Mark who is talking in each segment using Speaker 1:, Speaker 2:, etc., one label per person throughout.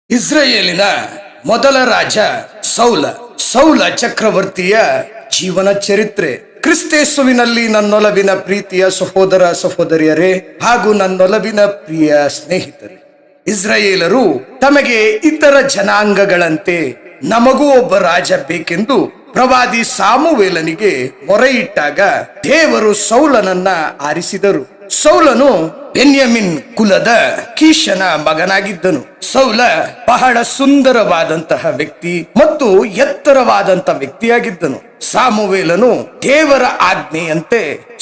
Speaker 1: ಇಸ್ರಾಯೇಲಿನ ಮೊದಲ ರಾಜ ಸೌಲ ಚಕ್ರವರ್ತಿಯ ಜೀವನ ಚರಿತ್ರೆ. ಕ್ರಿಸ್ತೇಸುವಿನಲ್ಲಿ ನನ್ನೊಲವಿನ ಪ್ರೀತಿಯ ಸಹೋದರ ಸಹೋದರಿಯರೇ ಹಾಗೂ ನನ್ನೊಲವಿನ ಪ್ರಿಯ ಸ್ನೇಹಿತರೆ, ಇಸ್ರಾಯೇಲರು ತಮಗೆ ಇತರ ಜನಾಂಗಗಳಂತೆ ನಮಗೂ ಒಬ್ಬ ರಾಜ ಬೇಕೆಂದು ಪ್ರವಾದಿ ಸಾಮುವೇಲನಿಗೆ ಮೊರೆಯಿಟ್ಟಾಗ ದೇವರು ಸೌಲನನ್ನ ಆರಿಸಿದರು. ಸೌಲನು ಬೆನ್ಯಾಮಿನ್ ಕುಲದ ಕೀಷನ ಮಗನಾಗಿದ್ದನು. ಸೌಲ ಬಹಳ ಸುಂದರವಾದಂತಹ ವ್ಯಕ್ತಿ ಮತ್ತು ಎತ್ತರವಾದಂತಹ ವ್ಯಕ್ತಿಯಾಗಿದ್ದನು. ಸಾಮುವೇಲನು ದೇವರ ಆಜ್ಞೆಯಂತೆ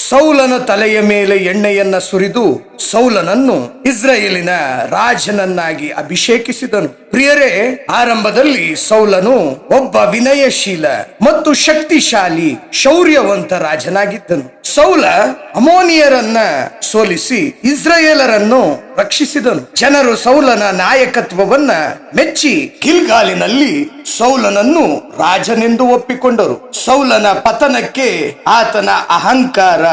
Speaker 1: ಸೌಲನ ತಲೆಯ ಮೇಲೆ ಎಣ್ಣೆಯನ್ನ ಸುರಿದು ಸೌಲನನ್ನು ಇಸ್ರಾಯೇಲಿನ ರಾಜನನ್ನಾಗಿ ಅಭಿಷೇಕಿಸಿದನು. ಪ್ರಿಯರೇ, ಆರಂಭದಲ್ಲಿ ಸೌಲನು ಒಬ್ಬ ವಿನಯಶೀಲ ಮತ್ತು ಶಕ್ತಿಶಾಲಿ ಶೌರ್ಯವಂತ ರಾಜನಾಗಿದ್ದನು. ಸೌಲ ಅಮೋನಿಯರನ್ನ ಸೋಲಿಸಿ ಇಸ್ರಾಯೇಲರನ್ನು ರಕ್ಷಿಸಿದನು. ಜನರು ಸೌಲನ ನಾಯಕತ್ವವನ್ನ ಮೆಚ್ಚಿ ಗಿಲ್ಗಾಲಿನಲ್ಲಿ ಸೌಲನನ್ನು ರಾಜನೆಂದು ಒಪ್ಪಿಕೊಂಡರು. ಸೌಲನ ಪತನಕ್ಕೆ ಆತನ ಅಹಂಕಾರ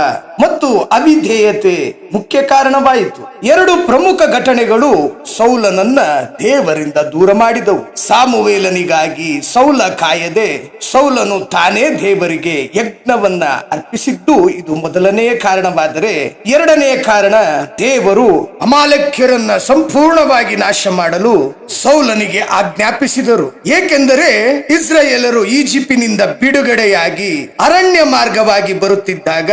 Speaker 1: ಮತ್ತು ಅವಿಧೇಯತೆ ಮುಖ್ಯ ಕಾರಣವಾಯಿತು. ಎರಡು ಪ್ರಮುಖ ಘಟನೆಗಳು ಸೌಲನನ್ನ ದೇವರಿಂದ ದೂರ ಮಾಡಿದವು. ಸಾಮುವೇಲನಿಗಾಗಿ ಸೌಲ ಕಾಯದೆ ಸೌಲನು ತಾನೇ ದೇವರಿಗೆ ಯಜ್ಞವನ್ನ ಅರ್ಪಿಸಿದ್ದು ಇದು ಮೊದಲನೆಯ ಕಾರಣವಾದರೆ, ಎರಡನೆಯ ಕಾರಣ ದೇವರು ಅಮಾಲೇಕ್ಯರನ್ನ ಸಂಪೂರ್ಣವಾಗಿ ನಾಶ ಮಾಡಲು ಸೌಲನಿಗೆ ಆಜ್ಞಾಪಿಸಿದರು. ಏಕೆಂದರೆ ಇಸ್ರಾಯೇಲರು ಈಜಿಪ್ಟಿನಿಂದ ಬಿಡುಗಡೆಯಾಗಿ ಅರಣ್ಯ ಮಾರ್ಗವಾಗಿ ಬರುತ್ತಿದ್ದಾಗ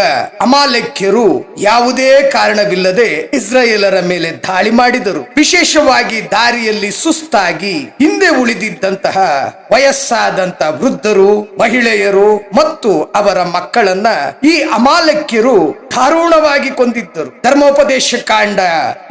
Speaker 1: ಅಮಾಲೇಕ್ಯರು ಯಾವುದೇ ಕಾರಣವಿಲ್ಲದೆ ಇಸ್ರಾಯೇಲರ ಮೇಲೆ ದಾಳಿ ಮಾಡಿದರು. ವಿಶೇಷವಾಗಿ ದಾರಿಯಲ್ಲಿ ಸುಸ್ತಾಗಿ ಹಿಂದೆ ಉಳಿದಿದ್ದಂತಹ ವಯಸ್ಸಾದಂತಹ ವೃದ್ಧರು, ಮಹಿಳೆಯರು ಮತ್ತು ಅವರ ಮಕ್ಕಳನ್ನ ಈ ಅಮಾಲೇಕ್ಯರು ದಾರುಣವಾಗಿ ಕೊಂದಿದ್ದರು. ಧರ್ಮೋಪದೇಶ ಕಾಂಡ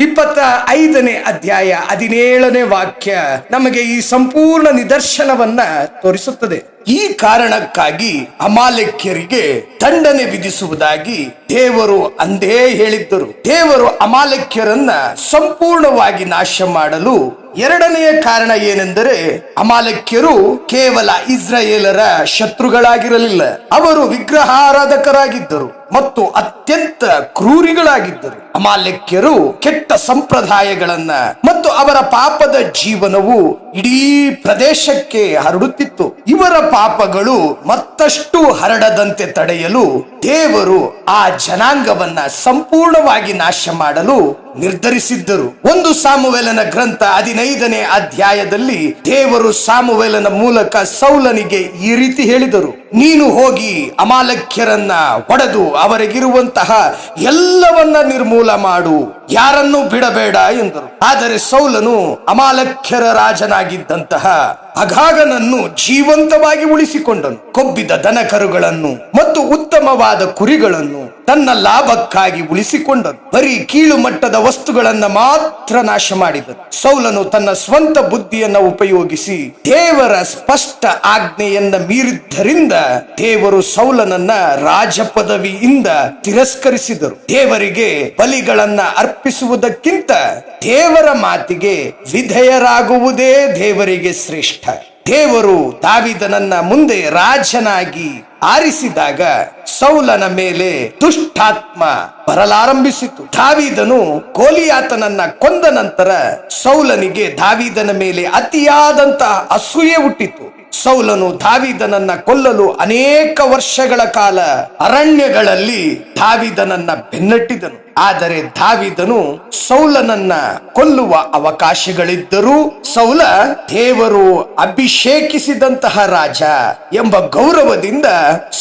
Speaker 1: 25ನೇ ಅಧ್ಯಾಯ 17ನೇ ವಾಕ್ಯ ನಮಗೆ ಈ ಸಂಪೂರ್ಣ ನಿದರ್ಶನವನ್ನ ತೋರಿಸುತ್ತದೆ. ಈ ಕಾರಣಕ್ಕಾಗಿ ಅಮಾಲೇಕ್ಯರಿಗೆ ದಂಡನೆ ವಿಧಿಸುವುದಾಗಿ ದೇವರು ಅಂದೇ ಹೇಳಿದ್ದರು. ದೇವರು ಅಮಾಲೇಕ್ಯರನ್ನ ಸಂಪೂರ್ಣವಾಗಿ ನಾಶ ಮಾಡಲು ಎರಡನೆಯ ಕಾರಣ ಏನೆಂದರೆ, ಅಮಾಲೇಕ್ಯರು ಕೇವಲ ಇಸ್ರಾಯೇಲರ ಶತ್ರುಗಳಾಗಿರಲಿಲ್ಲ, ಅವರು ವಿಗ್ರಹಾರಾಧಕರಾಗಿದ್ದರು ಮತ್ತು ಅತ್ಯಂತ ಕ್ರೂರಿಗಳಾಗಿದ್ದರು. ಅಮಾಲೇಕ್ಯರು ಕೆಟ್ಟ ಸಂಪ್ರದಾಯಗಳನ್ನ ಮತ್ತು ಅವರ ಪಾಪದ ಜೀವನವು ಇಡೀ ಪ್ರದೇಶಕ್ಕೆ ಹರಡುತ್ತಿತ್ತು. ಇವರ ಪಾಪಗಳು ಮತ್ತಷ್ಟು ಹರಡದಂತೆ ತಡೆಯಲು ದೇವರು ಆ ಜನಾಂಗವನ್ನ ಸಂಪೂರ್ಣವಾಗಿ ನಾಶ ಮಾಡಲು ನಿರ್ಧರಿಸಿದ್ದರು. 1 ಸಾಮುವೇಲನ ಗ್ರಂಥ 15ನೇ ಅಧ್ಯಾಯದಲ್ಲಿ ದೇವರು ಸಾಮುವೇಲನ ಮೂಲಕ ಸೌಲನಿಗೆ ಈ ರೀತಿ ಹೇಳಿದರು: ನೀನು ಹೋಗಿ ಅಮಾಲೇಕ್ಯರನ್ನ ಹೊಡೆದು ಅವರಿಗಿರುವಂತಹ ಎಲ್ಲವನ್ನ ನಿರ್ಮೂಲ ಮಾಡು, ಯಾರನ್ನೂ ಬಿಡಬೇಡ ಎಂದರು. ಆದರೆ ಸೌಲನು ಅಮಾಲೇಕ್ಯರ ರಾಜನಾಗಿದ್ದಂತಹ ಅಗಾಗನನ್ನು ಜೀವಂತವಾಗಿ ಉಳಿಸಿಕೊಂಡನು. ಕೊಬ್ಬಿದ ದನಕರುಗಳನ್ನು ಮತ್ತು ಉತ್ತಮವಾದ ಕುರಿಗಳನ್ನು ತನ್ನ ಲಾಭಕ್ಕಾಗಿ ಉಳಿಸಿಕೊಂಡನು. ಬರೀ ಕೀಳು ಮಟ್ಟದ ವಸ್ತುಗಳನ್ನ ಮಾತ್ರ ನಾಶ ಮಾಡಿದನು. ಸೌಲನು ತನ್ನ ಸ್ವಂತ ಬುದ್ಧಿಯನ್ನ ಉಪಯೋಗಿಸಿ ದೇವರ ಸ್ಪಷ್ಟ ಆಜ್ಞೆಯನ್ನ ಮೀರಿದ್ದರಿಂದ ದೇವರು ಸೌಲನನ್ನ ರಾಜ ಪದವಿಯಿಂದ ತಿರಸ್ಕರಿಸಿದರು. ದೇವರಿಗೆ ಬಲಿಗಳನ್ನ ಅರ್ಪಿಸುವುದಕ್ಕಿಂತ ದೇವರ ಮಾತಿಗೆ ವಿಧೇಯರಾಗುವುದೇ ದೇವರಿಗೆ ಶ್ರೇಷ್ಠ. ದೇವರು ದಾವೀದನನ್ನ ಮುಂದೆ ರಾಜನಾಗಿ ಆರಿಸಿದಾಗ ಸೌಲನ ಮೇಲೆ ದುಷ್ಟಾತ್ಮ ಬರಲಾರಂಭಿಸಿತು. ದಾವೀದನು ಗೋಲಿಯಾತನನ್ನ ಕೊಂದ ನಂತರ ಸೌಲನಿಗೆ ದಾವೀದನ ಮೇಲೆ ಅತಿಯಾದಂತಹ ಅಸೂಯೆ ಹುಟ್ಟಿತು. ಸೌಲನು ದಾವೀದನನ್ನ ಕೊಲ್ಲಲು ಅನೇಕ ವರ್ಷಗಳ ಕಾಲ ಅರಣ್ಯಗಳಲ್ಲಿ ದಾವೀದನನ್ನ ಬೆನ್ನಟ್ಟಿದನು. ಆದರೆ ದಾವೀದನು ಸೌಲನನ್ನ ಕೊಲ್ಲುವ ಅವಕಾಶಗಳಿದ್ದರೂ ಸೌಲ ದೇವರು ಅಭಿಷೇಕಿಸಿದಂತಹ ರಾಜ ಎಂಬ ಗೌರವದಿಂದ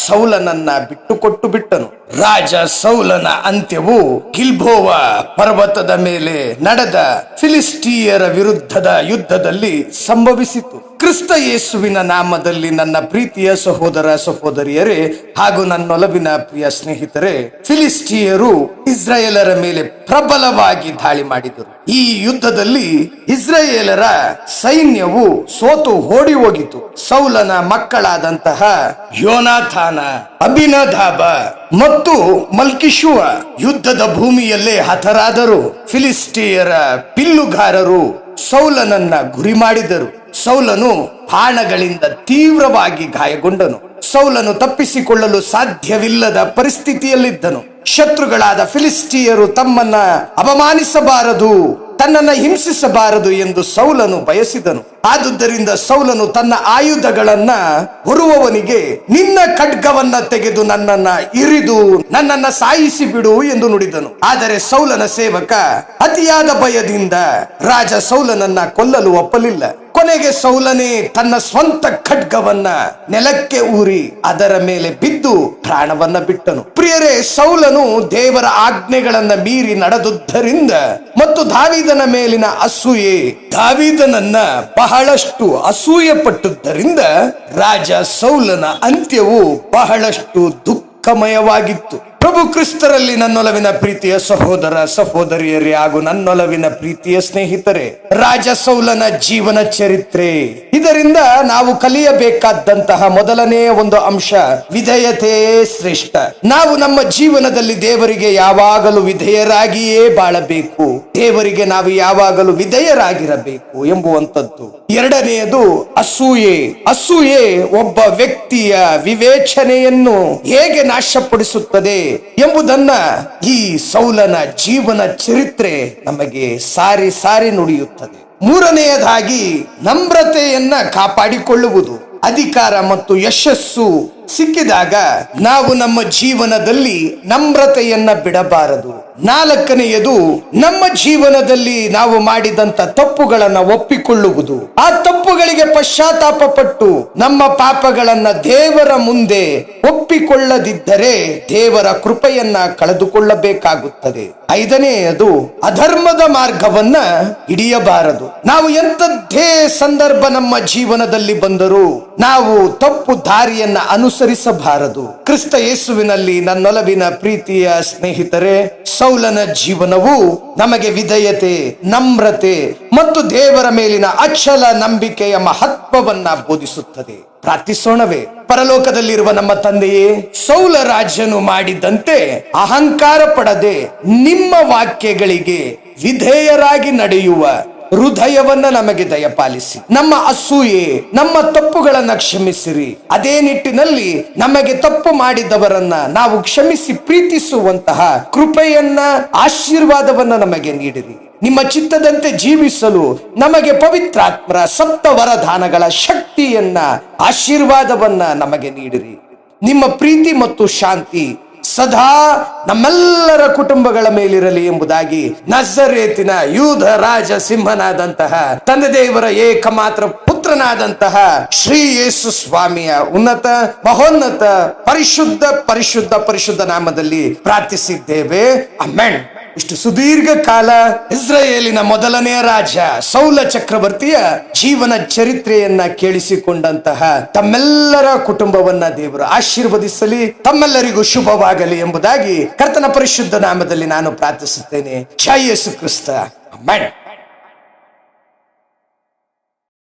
Speaker 1: ಸೌಲನನ್ನ ಬಿಟ್ಟುಕೊಟ್ಟು ಬಿಟ್ಟನು. ರಾಜ ಸೌಲನ ಅಂತ್ಯವು ಗಿಲ್ಬೋವ ಪರ್ವತದ ಮೇಲೆ ನಡೆದ ಫಿಲಿಸ್ಟಿಯರ ವಿರುದ್ಧದ ಯುದ್ಧದಲ್ಲಿ ಸಂಭವಿಸಿತು. ಕ್ರಿಸ್ತ ಯೇಸುವಿನ ನಾಮದಲ್ಲಿ ನನ್ನ ಪ್ರೀತಿಯ ಸಹೋದರ ಸಹೋದರಿಯರೇ ಹಾಗೂ ನನ್ನೊಲವಿನ ಪ್ರಿಯ ಸ್ನೇಹಿತರೆ, ಫಿಲಿಸ್ಟಿಯರು ಇಸ್ರಾಯೇಲರ ಮೇಲೆ ಪ್ರಬಲವಾಗಿ ದಾಳಿ ಮಾಡಿದರು. ಈ ಯುದ್ಧದಲ್ಲಿ ಇಸ್ರಾಯೇಲರ ಸೈನ್ಯವು ಸೋತು ಓಡಿ ಹೋಗಿತು. ಸೌಲನ ಮಕ್ಕಳಾದಂತಹ ಯೋನಾಥಾನ, ಅಭಿನದಾಬ ಮತ್ತು ಮಲ್ಕಿಶುವ ಯುದ್ಧದ ಭೂಮಿಯಲ್ಲೇ ಹತರಾದರು. ಫಿಲಿಸ್ಟಿಯರ ಬಿಲ್ಲುಗಾರರು ಸೌಲನನ್ನ ಗುರಿ ಮಾಡಿದರು. ಸೌಲನು ಬಾಣಗಳಿಂದ ತೀವ್ರವಾಗಿ ಗಾಯಗೊಂಡನು. ಸೌಲನು ತಪ್ಪಿಸಿಕೊಳ್ಳಲು ಸಾಧ್ಯವಿಲ್ಲದ ಪರಿಸ್ಥಿತಿಯಲ್ಲಿದ್ದನು. ಶತ್ರುಗಳಾದ ಫಿಲಿಸ್ಟಿಯರು ತಮ್ಮನ್ನ ಅಪಮಾನಿಸಬಾರದು ತನ್ನನ್ನು ಹಿಂಸಿಸಬಾರದು ಎಂದು ಸೌಲನು ಬಯಸಿದನು. ಆದುದರಿಂದ ಸೌಲನು ತನ್ನ ಆಯುಧಗಳನ್ನ ಹೊರುವವನಿಗೆ, ನಿನ್ನ ಖಡ್ಗವನ್ನ ತೆಗೆದು ನನ್ನನ್ನ ಇರಿದು ನನ್ನನ್ನ ಸಾಯಿಸಿ ಬಿಡು ಎಂದು ನುಡಿದನು. ಆದರೆ ಸೌಲನ ಸೇವಕ ಅತಿಯಾದ ಭಯದಿಂದ ರಾಜ ಸೌಲನನ್ನ ಕೊಲ್ಲಲು ಒಪ್ಪಲಿಲ್ಲ. ಕೊನೆಗೆ ಸೌಲನೇ ತನ್ನ ಸ್ವಂತ ಖಡ್ಗವನ್ನ ನೆಲಕ್ಕೆ ಊರಿ ಅದರ ಮೇಲೆ ಬಿದ್ದು ಪ್ರಾಣವನ್ನ ಬಿಟ್ಟನು. ಪ್ರಿಯರೇ, ಸೌಲನು ದೇವರ ಆಜ್ಞೆಗಳನ್ನ ಮೀರಿ ನಡೆದುದರಿಂದ ಮತ್ತು ದಾವೀದನ ಮೇಲಿನ ಅಸೂಯೆ ದಾವೀದನನ್ನ ಬಹಳಷ್ಟು ಅಸೂಯೆ ಪಟ್ಟುದರಿಂದ ರಾಜ ಸೌಲನ ಅಂತ್ಯವು ಬಹಳಷ್ಟು ದುಃಖಮಯವಾಗಿತ್ತು. ಪ್ರಭು ಕ್ರಿಸ್ತರಲ್ಲಿ ನನ್ನೊಲವಿನ ಪ್ರೀತಿಯ ಸಹೋದರ ಸಹೋದರಿಯರೇ ಹಾಗೂ ನನ್ನೊಲವಿನ ಪ್ರೀತಿಯ ಸ್ನೇಹಿತರೆ, ರಾಜ ಸೌಲನ ಜೀವನ ಚರಿತ್ರೆ, ಇದರಿಂದ ನಾವು ಕಲಿಯಬೇಕಾದಂತಹ ಮೊದಲನೇ ಒಂದು ಅಂಶ, ವಿಧೇಯತೆ ಶ್ರೇಷ್ಠ. ನಾವು ನಮ್ಮ ಜೀವನದಲ್ಲಿ ದೇವರಿಗೆ ಯಾವಾಗಲೂ ವಿಧೇಯರಾಗಿಯೇ ಬಾಳಬೇಕು. ದೇವರಿಗೆ ನಾವು ಯಾವಾಗಲೂ ವಿಧೇಯರಾಗಿರಬೇಕು ಎಂಬುವಂಥದ್ದು. ಎರಡನೆಯದು ಅಸೂಯೆ. ಅಸೂಯೆ ಒಬ್ಬ ವ್ಯಕ್ತಿಯ ವಿವೇಚನೆಯನ್ನು ಹೇಗೆ ನಾಶಪಡಿಸುತ್ತದೆ ಎಂಬುದನ್ನ ಈ ಸೌಲನ ಜೀವನ ಚರಿತ್ರೆ ನಮಗೆ ಸಾರಿ ಸಾರಿ ನುಡಿಯುತ್ತದೆ. ಮೂರನೆಯದಾಗಿ ನಮ್ರತೆಯನ್ನ ಕಾಪಾಡಿಕೊಳ್ಳುವುದು. ಅಧಿಕಾರ ಮತ್ತು ಯಶಸ್ಸು ಸಿಕ್ಕಿದಾಗ ನಾವು ನಮ್ಮ ಜೀವನದಲ್ಲಿ ನಮ್ರತೆಯನ್ನ ಬಿಡಬಾರದು. ನಾಲ್ಕನೆಯದು, ನಮ್ಮ ಜೀವನದಲ್ಲಿ ನಾವು ಮಾಡಿದಂತ ತಪ್ಪುಗಳನ್ನ ಒಪ್ಪಿಕೊಳ್ಳುವುದು. ಆ ತಪ್ಪುಗಳಿಗೆ ಪಶ್ಚಾತ್ತಾಪ ಪಟ್ಟು ನಮ್ಮ ಪಾಪಗಳನ್ನ ದೇವರ ಮುಂದೆ ಒಪ್ಪಿಕೊಳ್ಳದಿದ್ದರೆ ದೇವರ ಕೃಪೆಯನ್ನ ಕಳೆದುಕೊಳ್ಳಬೇಕಾಗುತ್ತದೆ. ಐದನೆಯದು, ಅಧರ್ಮದ ಮಾರ್ಗವನ್ನ ಹಿಡಿಯಬಾರದು. ನಾವು ಎಂಥದ್ದೇ ಸಂದರ್ಭ ನಮ್ಮ ಜೀವನದಲ್ಲಿ ಬಂದರೂ ನಾವು ತಪ್ಪು ದಾರಿಯನ್ನ ಅನುಸರಿಸಬಾರದು. ಕ್ರಿಸ್ತ ಯೇಸುವಿನಲ್ಲಿ ನನ್ನೊಲವಿನ ಪ್ರೀತಿಯ ಸ್ನೇಹಿತರೆ, ಸೌಲನ ಜೀವನವು ನಮಗೆ ವಿಧೇಯತೆ, ನಮ್ರತೆ ಮತ್ತು ದೇವರ ಮೇಲಿನ ಅಚಲ ನಂಬಿಕೆಯ ಮಹತ್ವವನ್ನ ಬೋಧಿಸುತ್ತದೆ. ಪ್ರಾರ್ಥಿಸೋಣವೇ. ಪರಲೋಕದಲ್ಲಿರುವ ನಮ್ಮ ತಂದೆಯೇ, ಸೌಲ ರಾಜನು ಮಾಡಿದಂತೆ ಅಹಂಕಾರ ಪಡದೆ ನಿಮ್ಮ ವಾಕ್ಯಗಳಿಗೆ ವಿಧೇಯರಾಗಿ ನಡೆಯುವ ಹೃದಯವನ್ನ ನಮಗೆ ದಯಪಾಲಿಸಿ. ನಮ್ಮ ಅಸೂಯೆ, ನಮ್ಮ ತಪ್ಪುಗಳನ್ನ ಕ್ಷಮಿಸಿರಿ. ಅದೇ ನಿಟ್ಟಿನಲ್ಲಿ ನಮಗೆ ತಪ್ಪು ಮಾಡಿದವರನ್ನ ನಾವು ಕ್ಷಮಿಸಿ ಪ್ರೀತಿಸುವಂತಹ ಕೃಪೆಯನ್ನ, ಆಶೀರ್ವಾದವನ್ನ ನಮಗೆ ನೀಡಿರಿ. ನಿಮ್ಮ ಚಿತ್ತದಂತೆ ಜೀವಿಸಲು ನಮಗೆ ಪವಿತ್ರಾತ್ಮರ ಸಪ್ತ ವರದಾನಗಳ ಶಕ್ತಿಯನ್ನ, ಆಶೀರ್ವಾದವನ್ನ ನಮಗೆ ನೀಡಿರಿ. ನಿಮ್ಮ ಪ್ರೀತಿ ಮತ್ತು ಶಾಂತಿ ಸದಾ ನಮ್ಮೆಲ್ಲರ ಕುಟುಂಬಗಳ ಮೇಲಿರಲಿ ಎಂಬುದಾಗಿ ನಜರೇತಿನ ಯೂದ ರಾಜ ಸಿಂಹನಾದಂತಹ ತಂದೆ ದೇವರ ಏಕಮಾತ್ರ ಪುತ್ರನಾದಂತಹ ಶ್ರೀ ಯೇಸು ಸ್ವಾಮಿಯ ಉನ್ನತ ಮಹೋನ್ನತ ಪರಿಶುದ್ಧ ಪರಿಶುದ್ಧ ಪರಿಶುದ್ಧ ನಾಮದಲ್ಲಿ ಪ್ರಾರ್ಥಿಸಿದ್ದೇವೆ. ಆಮೆನ್. ಇಷ್ಟು ಸುದೀರ್ಘ ಕಾಲ ಇಸ್ರಾಯೇಲಿನ ಮೊದಲನೆಯ ರಾಜ ಸೌಲ ಚಕ್ರವರ್ತಿಯ ಜೀವನ ಚರಿತ್ರೆಯನ್ನ ಕೇಳಿಸಿಕೊಂಡಂತಹ ತಮ್ಮೆಲ್ಲರ ಕುಟುಂಬವನ್ನ ದೇವರು ಆಶೀರ್ವದಿಸಲಿ, ತಮ್ಮೆಲ್ಲರಿಗೂ ಶುಭವಾಗಲಿ ಎಂಬುದಾಗಿ ಕರ್ತನ ಪರಿಶುದ್ಧ ನಾಮದಲ್ಲಿ ನಾನು ಪ್ರಾರ್ಥಿಸುತ್ತೇನೆ. ಜೈ ಯೇಸು ಕ್ರಿಸ್ತ. ಆಮೆನ್.